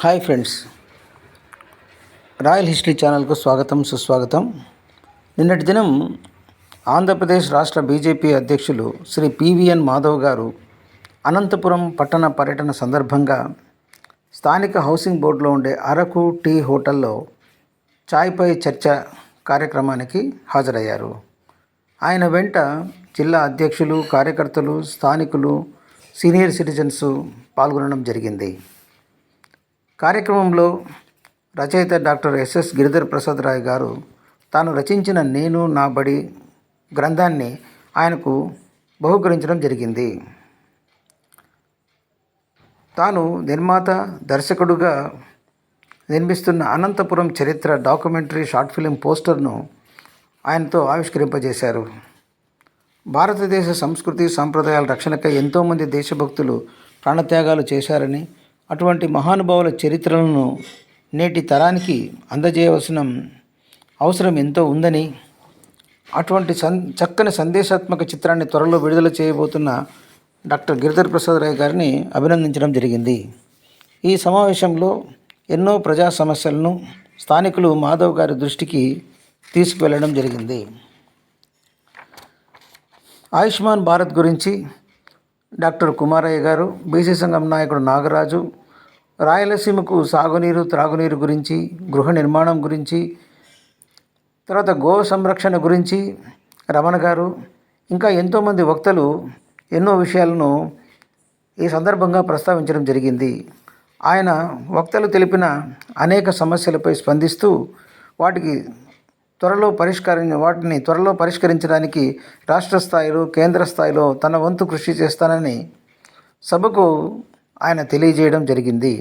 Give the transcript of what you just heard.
Hi friends, royal history ఛానల్కు స్వాగతం సుస్వాగతం. నిన్నటి దినం ఆంధ్రప్రదేశ్ రాష్ట్ర బీజేపీ అధ్యక్షులు శ్రీ పివిఎన్ మాధవ్ గారు అనంతపురం పట్టణ పర్యటన సందర్భంగా స్థానిక హౌసింగ్ బోర్డులో ఉండే అరకు టీ హోటల్లో చాయ్పై చర్చ కార్యక్రమానికి హాజరయ్యారు. ఆయన వెంట జిల్లా అధ్యక్షులు, కార్యకర్తలు, స్థానికులు, సీనియర్ సిటిజన్స్ పాల్గొనడం జరిగింది. కార్యక్రమంలో రచయిత డాక్టర్ ఎస్ఎస్ గిరిధర్ ప్రసాద్ రాయ్ గారు తాను రచించిన నేను నా బడి గ్రంథాన్ని ఆయనకు బహూకరించడం జరిగింది. తాను నిర్మాత, దర్శకుడుగా నిర్మిస్తున్న అనంతపురం చరిత్ర డాక్యుమెంటరీ షార్ట్ ఫిలిం పోస్టర్ను ఆయనతో ఆవిష్కరింపజేశారు. భారతదేశ సంస్కృతి సాంప్రదాయాల రక్షణకై ఎంతోమంది దేశభక్తులు ప్రాణత్యాగాలు చేశారని, అటువంటి మహానుభావుల చరిత్రలను నేటి తరానికి అందజేయవలసిన అవసరం ఎంతో ఉందని, అటువంటి చక్కని సందేశాత్మక చిత్రాన్ని త్వరలో విడుదల చేయబోతున్న డాక్టర్ గిరిధర్ ప్రసాద్ రాయ్ గారిని అభినందించడం జరిగింది. ఈ సమావేశంలో ఎన్నో ప్రజా సమస్యలను స్థానికులు మాధవ్ గారి దృష్టికి తీసుకువెళ్ళడం జరిగింది. ఆయుష్మాన్ భారత్ గురించి డాక్టర్ కుమారయ్య గారు, బీసీ సంఘం నాయకుడు నాగరాజు, రాయలసీమకు సాగునీరు, త్రాగునీరు గురించి, గృహ నిర్మాణం గురించి, తర్వాత గో సంరక్షణ గురించి రమణ గారు, ఇంకా ఎంతోమంది వక్తలు ఎన్నో విషయాలను ఈ సందర్భంగా ప్రస్తావించడం జరిగింది. ఆయన వక్తలు తెలిపిన అనేక సమస్యలపై స్పందిస్తూ వాటిని త్వరలో పరిష్కరించడానికి రాష్ట్ర స్థాయిలో, కేంద్ర స్థాయిలో తన వంతు కృషి చేస్తానని సభకు ఆయన తెలియజేయడం జరిగింది.